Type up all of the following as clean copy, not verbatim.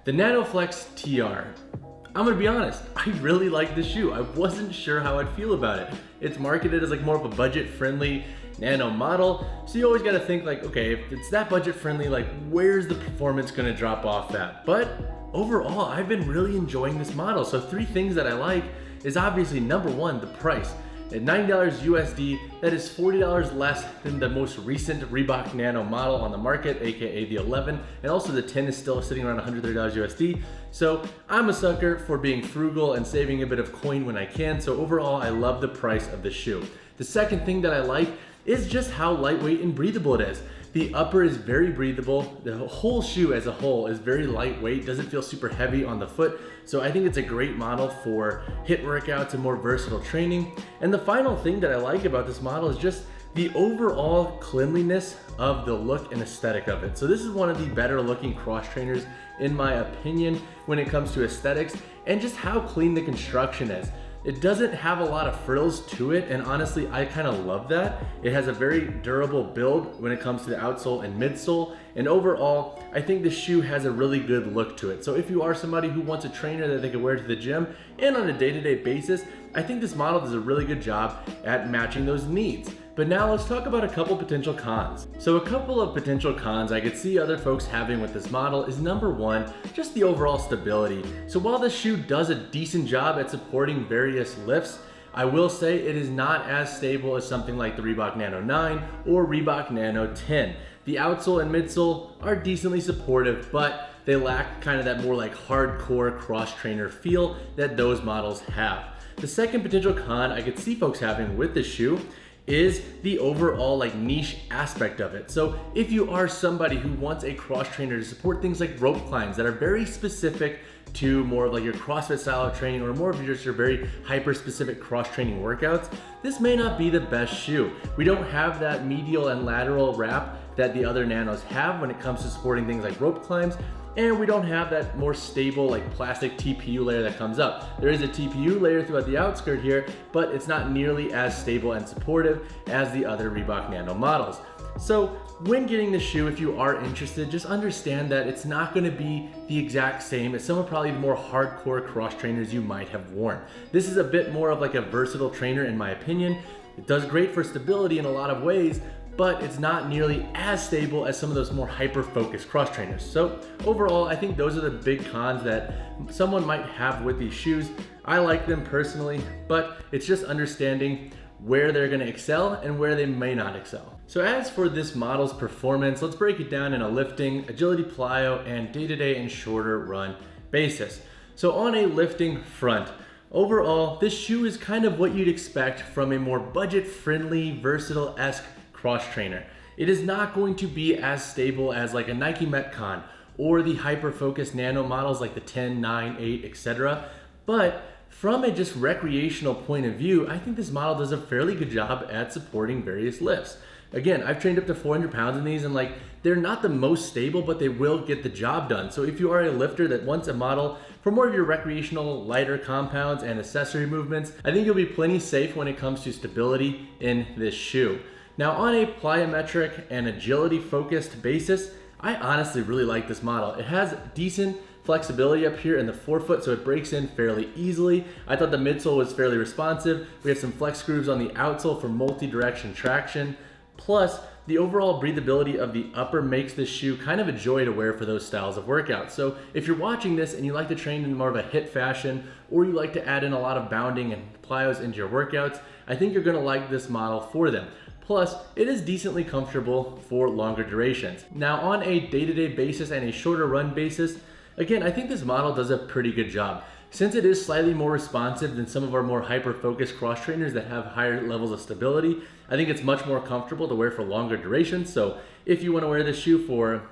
The Nanoflex TR. I'm gonna be honest, I really like this shoe. I wasn't sure how I'd feel about it. It's marketed as like more of a budget-friendly nano model, so you always gotta think like, okay, if it's that budget-friendly, like where's the performance gonna drop off at? But overall, I've been really enjoying this model. So 3 things that I like is obviously number 1, the price. At $9 USD, that is $40 less than the most recent Reebok Nano model on the market, aka the 11, and also the 10 is still sitting around $130 USD. So I'm a sucker for being frugal and saving a bit of coin when I can. So overall, I love the price of the shoe. The second thing that I like is just how lightweight and breathable it is. The upper is very breathable. The whole shoe as a whole is very lightweight, doesn't feel super heavy on the foot. So I think it's a great model for HIIT workouts and more versatile training. And the final thing that I like about this model is just the overall cleanliness of the look and aesthetic of it. So this is one of the better looking cross trainers in my opinion when it comes to aesthetics and just how clean the construction is. It doesn't have a lot of frills to it, and honestly, I kind of love that. It has a very durable build when it comes to the outsole and midsole, and overall, I think the shoe has a really good look to it. So if you are somebody who wants a trainer that they can wear to the gym and on a day-to-day basis, I think this model does a really good job at matching those needs. But now let's talk about a couple potential cons. So a couple of potential cons I could see other folks having with this model is number 1, just the overall stability. So while this shoe does a decent job at supporting various lifts, I will say it is not as stable as something like the Reebok Nano 9 or Reebok Nano 10. The outsole and midsole are decently supportive, but they lack kind of that more like hardcore cross trainer feel that those models have. The second potential con I could see folks having with this shoe is the overall like niche aspect of it. So if you are somebody who wants a cross trainer to support things like rope climbs that are very specific to more of like your CrossFit style of training or more of just your very hyper specific cross training workouts, this may not be the best shoe. We don't have that medial and lateral wrap that the other nanos have when it comes to supporting things like rope climbs. And we don't have that more stable like plastic TPU layer that comes up. There is a TPU layer throughout the outskirt here, but it's not nearly as stable and supportive as the other Reebok Nano models. So when getting the shoe, if you are interested, just understand that it's not gonna be the exact same as some of probably the more hardcore cross trainers you might have worn. This is a bit more of like a versatile trainer in my opinion. It does great for stability in a lot of ways, but it's not nearly as stable as some of those more hyper-focused cross trainers. So overall, I think those are the big cons that someone might have with these shoes. I like them personally, but it's just understanding where they're gonna excel and where they may not excel. So as for this model's performance, let's break it down in a lifting, agility plyo, and day-to-day and shorter run basis. So on a lifting front, overall, this shoe is kind of what you'd expect from a more budget-friendly, versatile-esque cross trainer. It is not going to be as stable as like a Nike Metcon or the hyper-focused nano models like the 10, 9, 8, etc. But from a just recreational point of view, I think this model does a fairly good job at supporting various lifts. Again, I've trained up to 400 pounds in these and like they're not the most stable, but they will get the job done. So if you are a lifter that wants a model for more of your recreational lighter compounds and accessory movements, I think you'll be plenty safe when it comes to stability in this shoe. Now on a plyometric and agility focused basis, I honestly really like this model. It has decent flexibility up here in the forefoot, so it breaks in fairly easily. I thought the midsole was fairly responsive. We have some flex grooves on the outsole for multi-direction traction. Plus, the overall breathability of the upper makes this shoe kind of a joy to wear for those styles of workouts. So if you're watching this and you like to train in more of a HIIT fashion, or you like to add in a lot of bounding and plyos into your workouts, I think you're gonna like this model for them. Plus, it is decently comfortable for longer durations. Now on a day-to-day basis and a shorter run basis, again, I think this model does a pretty good job. Since it is slightly more responsive than some of our more hyper-focused cross trainers that have higher levels of stability, I think it's much more comfortable to wear for longer durations. So if you wanna wear this shoe for,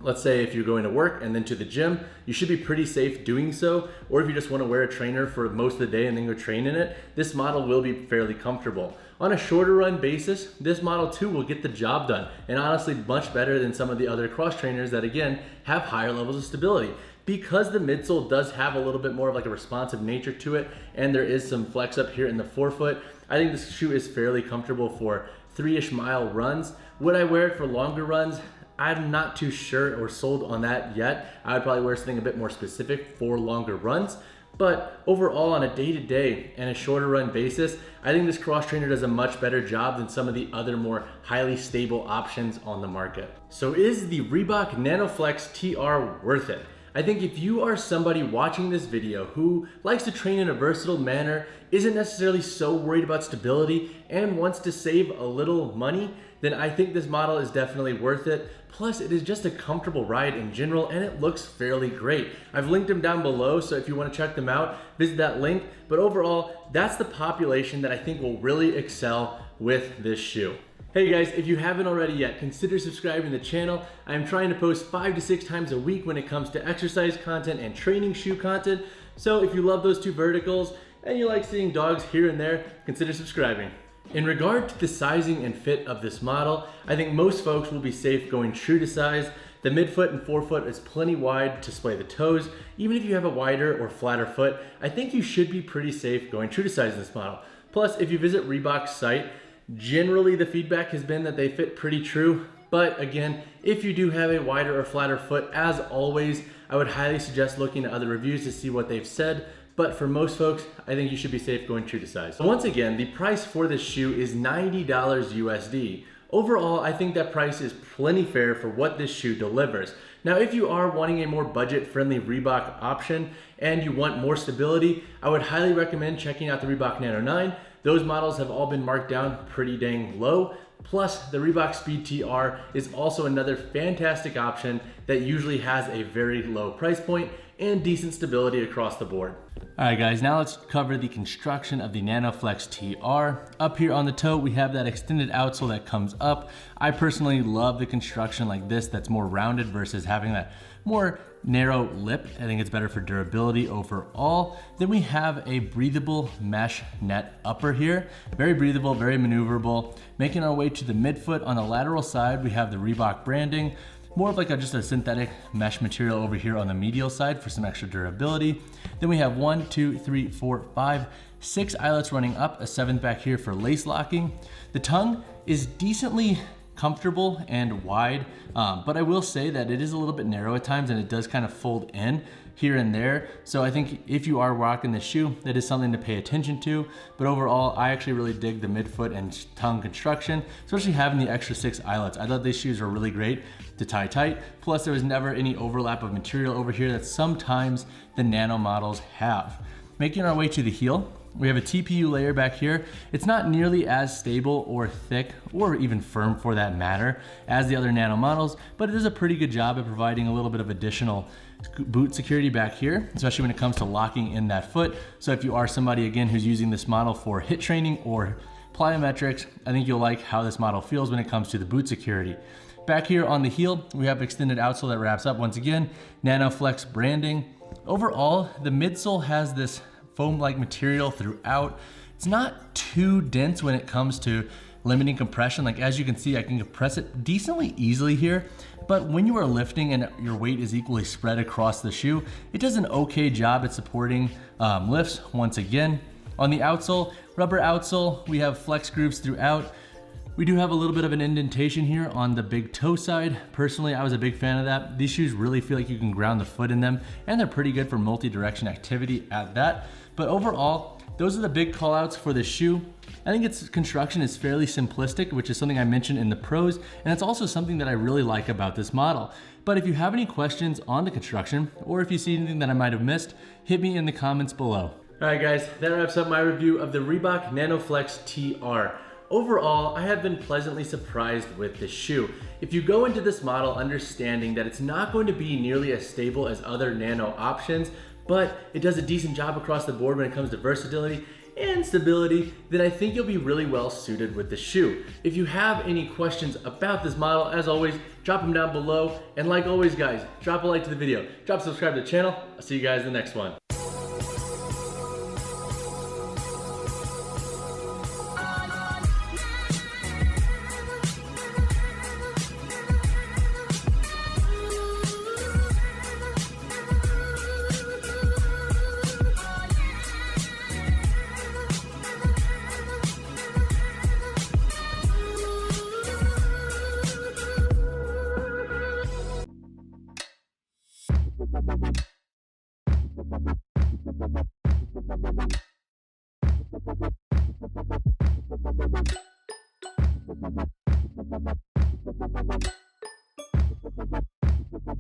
let's say if you're going to work and then to the gym, you should be pretty safe doing so. Or if you just want to wear a trainer for most of the day and then go train in it, this model will be fairly comfortable. On a shorter run basis, this model too will get the job done, and honestly much better than some of the other cross trainers that again have higher levels of stability. Because the midsole does have a little bit more of like a responsive nature to it, and there is some flex up here in the forefoot, I think this shoe is fairly comfortable for 3-ish mile runs. Would I wear it for longer runs? I'm not too sure or sold on that yet. I would probably wear something a bit more specific for longer runs. But overall, on a day-to-day and a shorter run basis, I think this cross trainer does a much better job than some of the other more highly stable options on the market. So is the Reebok Nanoflex TR worth it? I think if you are somebody watching this video who likes to train in a versatile manner, isn't necessarily so worried about stability, and wants to save a little money, then I think this model is definitely worth it. Plus, it is just a comfortable ride in general, and it looks fairly great. I've linked them down below, so if you want to check them out, visit that link. But overall, that's the population that I think will really excel with this shoe. Hey guys, if you haven't already yet, consider subscribing to the channel. I am trying to post 5 to 6 times a week when it comes to exercise content and training shoe content. So if you love those two verticals and you like seeing dogs here and there, consider subscribing. In regard to the sizing and fit of this model, I think most folks will be safe going true to size. The midfoot and forefoot is plenty wide to display the toes. Even if you have a wider or flatter foot, I think you should be pretty safe going true to size in this model. Plus, if you visit Reebok's site, generally the feedback has been that they fit pretty true. But again, if you do have a wider or flatter foot, as always, I would highly suggest looking at other reviews to see what they've said. But for most folks, I think you should be safe going true to size. So once again, the price for this shoe is $90 USD. Overall, I think that price is plenty fair for what this shoe delivers. Now, if you are wanting a more budget-friendly Reebok option and you want more stability, I would highly recommend checking out the Reebok Nano 9. Those models have all been marked down pretty dang low. Plus, the Reebok Speed TR is also another fantastic option that usually has a very low price point and decent stability across the board. All right guys, now let's cover the construction of the Nanoflex TR. Up here on the toe, we have that extended outsole that comes up. I personally love the construction like this that's more rounded versus having that more narrow lip. I think it's better for durability overall. Then we have a breathable mesh net upper here. Very breathable, very maneuverable. Making our way to the midfoot, on the lateral side, we have the Reebok branding. More of like just a synthetic mesh material over here on the medial side for some extra durability. Then we have 1, 2, 3, 4, 5, 6 eyelets running up, a 7th back here for lace locking. The tongue is decently comfortable and wide, but I will say that it is a little bit narrow at times and it does kind of fold in here and there. So I think if you are rocking the shoe, that is something to pay attention to. But overall, I actually really dig the midfoot and tongue construction, especially having the extra 6 eyelets. I thought these shoes were really great to tie tight. Plus there was never any overlap of material over here that sometimes the Nano models have. Making our way to the heel, we have a TPU layer back here. It's not nearly as stable or thick or even firm for that matter as the other Nano models, but it does a pretty good job at providing a little bit of additional boot security back here, especially when it comes to locking in that foot. So if you are somebody again who's using this model for HIIT training or plyometrics, I think you'll like how this model feels when it comes to the boot security. Back here on the heel, we have extended outsole that wraps up. Once again, Nanoflex branding. Overall, the midsole has this foam-like material throughout. It's not too dense when it comes to limiting compression. Like as you can see, I can compress it decently easily here, but when you are lifting and your weight is equally spread across the shoe, it does an okay job at supporting lifts. Once again, on the outsole, rubber outsole, we have flex grooves throughout. We do have a little bit of an indentation here on the big toe side. Personally, I was a big fan of that. These shoes really feel like you can ground the foot in them, and they're pretty good for multi-direction activity at that. But overall, those are the big call outs for this shoe. I think its construction is fairly simplistic, which is something I mentioned in the pros, and it's also something that I really like about this model. But if you have any questions on the construction, or if you see anything that I might have missed, hit me in the comments below. All right guys, that wraps up my review of the Reebok Nanoflex TR. Overall, I have been pleasantly surprised with this shoe. If you go into this model understanding that it's not going to be nearly as stable as other Nano options, but it does a decent job across the board when it comes to versatility and stability, then I think you'll be really well suited with the shoe. If you have any questions about this model, as always, drop them down below. And like always guys, drop a like to the video, drop subscribe to the channel. I'll see you guys in the next one.